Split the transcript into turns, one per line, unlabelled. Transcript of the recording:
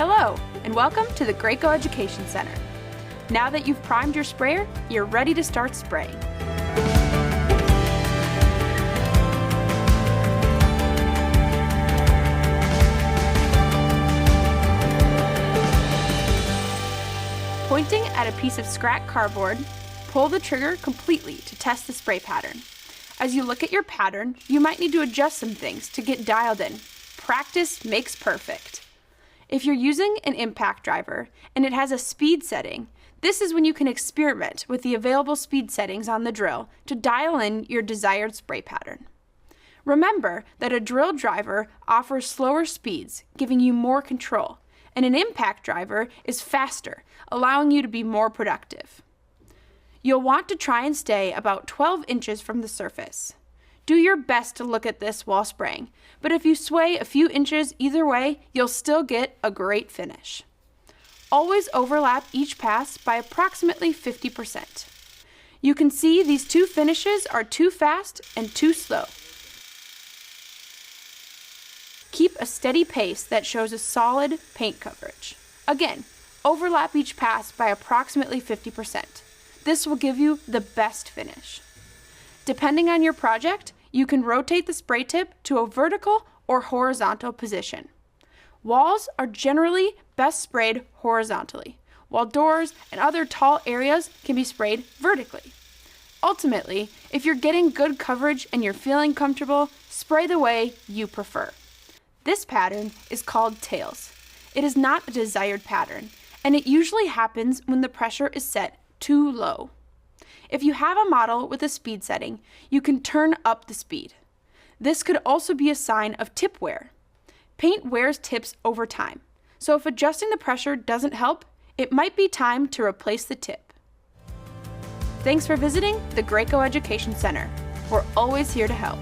Hello, and welcome to the Graco Education Center. Now that you've primed your sprayer, you're ready to start spraying. Pointing at a piece of scrap cardboard, pull the trigger completely to test the spray pattern. As you look at your pattern, you might need to adjust some things to get dialed in. Practice makes perfect. If you're using an impact driver and it has a speed setting, this is when you can experiment with the available speed settings on the drill to dial in your desired spray pattern. Remember that a drill driver offers slower speeds, giving you more control, and an impact driver is faster, allowing you to be more productive. You'll want to try and stay about 12 inches from the surface. Do your best to look at this while spraying, but if you sway a few inches either way, you'll still get a great finish. Always overlap each pass by approximately 50%. You can see these two finishes are too fast and too slow. Keep a steady pace that shows a solid paint coverage. Again, overlap each pass by approximately 50%. This will give you the best finish. Depending on your project, you can rotate the spray tip to a vertical or horizontal position. Walls are generally best sprayed horizontally, while doors and other tall areas can be sprayed vertically. Ultimately, if you're getting good coverage and you're feeling comfortable, spray the way you prefer. This pattern is called tails. It is not a desired pattern, and it usually happens when the pressure is set too low. If you have a model with a speed setting, you can turn up the speed. This could also be a sign of tip wear. Paint wears tips over time, so if adjusting the pressure doesn't help, it might be time to replace the tip. Thanks for visiting the Graco Education Center. We're always here to help.